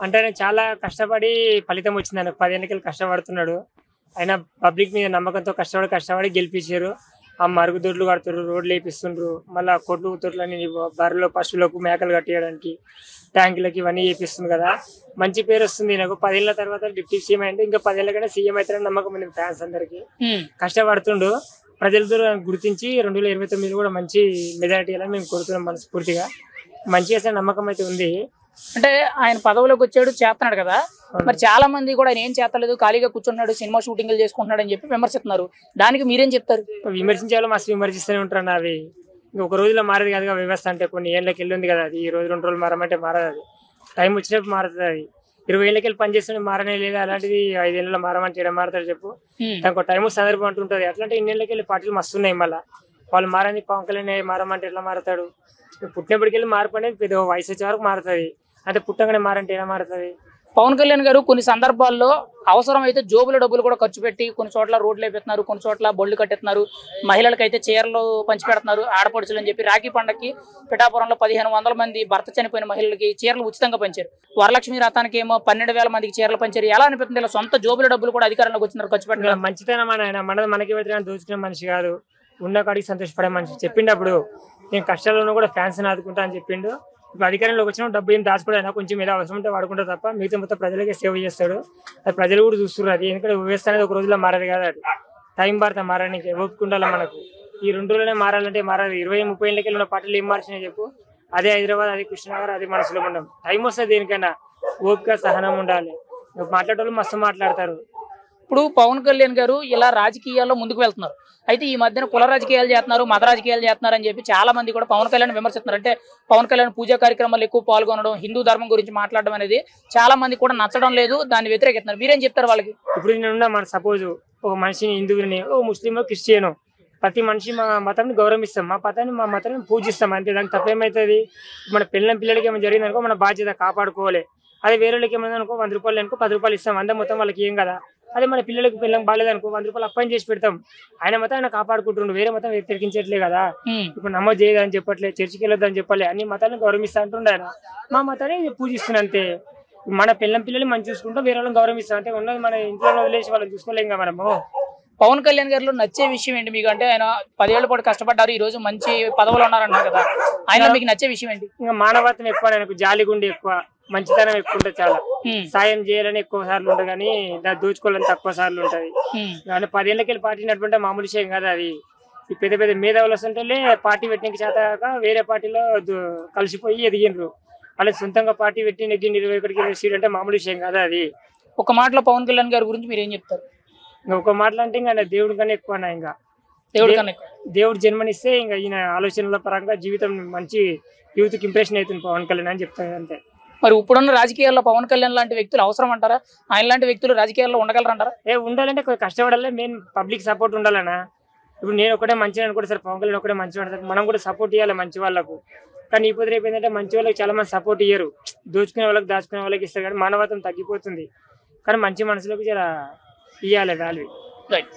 అంటే ఆయన చాలా కష్టపడి ఫలితం వచ్చింది. ఆయనకు 10 ఏళ్ళకెళ్ళి కష్టపడుతున్నాడు. ఆయన పబ్లిక్ మీద నమ్మకంతో కష్టపడి గెలిపించారు. ఆ మరుగుదొడ్లు కడుతుర్రు, రోడ్లు ఏపిస్తుండ్రు. మళ్ళా కొట్లు తొట్లని బర్రెలు, పశువులకు మేకలు కట్టేయడానికి ట్యాంకులకి ఇవన్నీ చేపిస్తుంది కదా. మంచి పేరు వస్తుంది నాకు. 10 ఏళ్ళ తర్వాత డిప్యూటీ సీఎం అయింది. ఇంకా 10 ఏళ్ళకైనా సీఎం అవుతారని నమ్మకం ఉంది ఫ్యాన్స్ అందరికి. కష్టపడుతుండు. ప్రజలతో గుర్తించి 2029 కూడా మంచి మెజారిటీ అని మేము కోరుతున్నాం మనస్ఫూర్తిగా. మంచి చేసే నమ్మకం అయితే ఉంది. అంటే ఆయన పదవిలోకి వచ్చాడు, చేస్తున్నాడు కదా. మరి చాలా మంది కూడా ఆయన ఏం చేస్తలేదు, ఖాళీగా కూర్చున్నాడు, సినిమా షూటింగ్లు చేసుకుంటున్నాడు అని చెప్పి విమర్శిస్తున్నారు. దానికి మీరేం చెప్తారు? విమర్శించే వాళ్ళు మస్తు విమర్శిస్తూనే ఉంటారు. అవి ఇంకొక రోజులో మారదు కదా వ్యవస్థ. అంటే కొన్ని ఏళ్ళకి వెళ్ళి ఉంది కదా అది. ఈ రోజు 2 రోజులు మారమంటే మారదు. అది టైం వచ్చినప్పుడు మారుతుంది. అది 20 ఏళ్ళకి వెళ్ళి పనిచేస్తుంటే మారనే లేదు. అలాంటిది 5 ఏళ్ళలో మారమంటే ఏడా మారుతాడు చెప్పు. దానికి ఒక టైం సందర్భం అంటుంటుంది. అట్లాంటి ఇన్నేళ్ళకి వెళ్ళి పార్టీలు మస్తు ఉన్నాయి. మళ్ళీ వాళ్ళు మారని పవన్ కళ్యాణ్ మారమంటే ఎట్లా మారుతాడు? పుట్టినప్పటికెళ్ళి మార్పు అనేది పెద్ద వయసు వచ్చే వరకు మారుతుంది. అంటే పుట్టగానే మారంటే ఎలా మారుతుంది? పవన్ కళ్యాణ్ గారు కొన్ని సందర్భాల్లో అవసరమైతే జోబుల డబ్బులు కూడా ఖర్చు పెట్టి కొన్ని చోట్ల రోడ్లు వేపెడుతున్నారు, కొన్ని చోట్ల బొళ్ళు కట్టెత్తున్నారు, మహిళలకైతే చీరలు పంచిపెడుతున్నారు. ఆడపడుచులు అని చెప్పి రాఖీ పండగకి పిఠాపురంలో 1500 మంది భర్త చనిపోయిన మహిళలకి చీరలు ఉచితంగా పంచారు. వరలక్ష్మి రథానికి ఏమో 12,000 మందికి చీరలు పంచారు. ఎలా అనిపిస్తుంది? ఇలా సొంత జోబుల డబ్బులు కూడా అధికారంలోకి వచ్చినారు ఖర్చు పెట్టిన మంచితనం. మనది మనకి పెట్టిన దోచుకునే మనిషి కాదు, ఉన్న కాడికి సంతోషపడే మనిషి. చెప్పిండప్పుడు నేను కష్టాలను కూడా ఫ్యాన్స్ ఆదుకుంటా అని చెప్పిండు. ఇప్పుడు అధికారంలోకి వచ్చిన డబ్బు ఏం దాచుకోవడం కొంచెం మీద అవసరం ఉంటే వాడుకుంటా తప్ప మిగతా మొత్తం ప్రజలకే సేవ చేస్తాడు. అది ప్రజలు కూడా చూస్తున్నారు. అది ఎందుకంటే వ్యవస్థ అనేది ఒక రోజులో మారదు కదా. అది టైం పడతా మారడానికి ఒప్పుకుండాలి. మనకు ఈ 2 రోజులనే మారాలంటే మారదు. 20-30 ఏళ్ళకి వెళ్ళిన పార్టీలు ఏం మార్చినాయి చెప్పు. అదే హైదరాబాద్, అదే కృష్ణనగర్, అదే మనసులో ఉండం. టైం వస్తుంది. దేనికైనా ఓపిక సహనం ఉండాలి. మాట్లాడేవాళ్ళు మస్తు మాట్లాడతారు. ఇప్పుడు పవన్ కళ్యాణ్ గారు ఇలా రాజకీయాల్లో ముందుకు వెళ్తున్నారు. అయితే ఈ మధ్యన కుల రాజకీయాలు చేస్తున్నారు, మత రాజకీయాలు చేస్తున్నారు అని చెప్పి చాలా మంది కూడా పవన్ కళ్యాణ్ విమర్శిస్తున్నారు. అంటే పవన్ కళ్యాణ్ పూజా కార్యక్రమాలు ఎక్కువ పాల్గొనడం, హిందూ ధర్మం గురించి మాట్లాడడం అనేది చాలా మంది కూడా నచ్చడం లేదు, దాన్ని వ్యతిరేకిస్తున్నారు. మీరేం చెప్తారు వాళ్ళకి? ఇప్పుడు నేను మన సపోజ్ ఒక మనిషిని హిందువుని, ఓ ముస్లిం, క్రిస్టియన్, ప్రతి మనిషి మా మతాన్ని గౌరవిస్తాం, మా మతాన్ని పూజిస్తాం. అంతే. దానికి తప్పేమవుతుంది? మన పిల్లలకి ఏమైనా జరిగింది అనుకో మన బాధ్యత కాపాడుకోవాలి. అదే వేరే వాళ్ళకి ఏమైనా అనుకో 100 రూపాయలు అనుకో 10 రూపాయలు ఇస్తాం. అంతా మొత్తం వాళ్ళకి ఏం కదా. అదే మన పిల్లలకి బాగాలేదనుకో 100 రూపాయలు అప్పని చేసి పెడతాం. ఆయన మతం ఆయన కాపాడుకుంటుండు, వేరే మతం వ్యతిరేకించట్లే కదా. ఇప్పుడు నమోదు చేయదని చెప్పట్లే, చర్చికి వెళ్ళొద్దని చెప్పలే, అన్ని మతాలను గౌరవిస్తా అంటుండే ఆయన. మా మతాన్ని పూజిస్తున్నా అంతే. మన పిల్లల్ని మనం చూసుకుంటాం, వేరే వాళ్ళని గౌరవిస్తాం. అంటే ఉన్నది మన ఇంట్లో వదిలేసి వాళ్ళని చూసుకోలేం కదా మనము. పవన్ కళ్యాణ్ గారిలో నచ్చే విషయం ఏంటి మీకు? అంటే ఆయన 10 ఏళ్ల పాటు కష్టపడ్డారు, ఈ రోజు మంచి పదవులు ఉన్నారన్నారు కదా. ఆయన మీకు నచ్చే విషయం ఏంటి? ఇంకా మానవత్వం ఎక్కువ, ఆయనకు జాలిగుండి ఎక్కువ, మంచితనం ఎక్కువ ఉంటుంది. చాలా సాయం చేయాలని ఎక్కువ సార్లు ఉంటుంది కానీ దాన్ని దోచుకోవాలని తక్కువ సార్లు ఉంటది. కానీ 10 ఏళ్ళకెళ్ళి పార్టీ నడుపుంటే మామూలు విషయం కదా. అది పెద్ద పెద్ద మేధావులు వస్తుంటే పార్టీ పెట్టినకి చేతగా వేరే పార్టీలో కలిసిపోయి ఎదిగినరు. అలా సొంతంగా పార్టీ పెట్టి నెగ్గి 21 సీట్ అంటే మామూలు విషయం కదా. అది ఒక మాటలో పవన్ కళ్యాణ్ గారి గురించి మీరు ఏం చెప్తారు? ఇంకా ఒక మాటలు అంటే ఇంకా దేవుడి కన్నా ఎక్కువ. ఇంకా దేవుడు జన్మనిస్తే ఇంకా ఈయన ఆలోచనల పరంగా జీవితం మంచి యూత్కి ఇంప్రెషన్ అవుతుంది పవన్ కళ్యాణ్ అని చెప్తాను అంతే. మరి ఇప్పుడున్న రాజకీయాల్లో పవన్ కళ్యాణ్ లాంటి వ్యక్తులు అవసరం అంటారా? ఆయన లాంటి వ్యక్తులు రాజకీయాల్లో ఉండగలరంటారా? ఉండాలంటే కష్టపడాలి. మెయిన్ పబ్లిక్ సపోర్ట్ ఉండాలన్నా. ఇప్పుడు నేను ఒకటే మంచిగా అనుకుంటే సార్, పవన్ కళ్యాణ్ ఒకటే మంచిగా ఉంటుంది. మనం కూడా సపోర్ట్ ఇవ్వాలి మంచి వాళ్ళకు. కానీ ఇప్పుడు రేపు ఏంటంటే మంచి వాళ్ళకి చాలా మంది సపోర్ట్ ఇయ్యరు. దోచుకునే వాళ్ళకి దాచుకునే వాళ్ళకి ఇస్తారు కానీ మానవత్వం తగ్గిపోతుంది. కానీ మంచి మనసులోకి జర ఇవ్వాలి వాల్యూ. రైట్.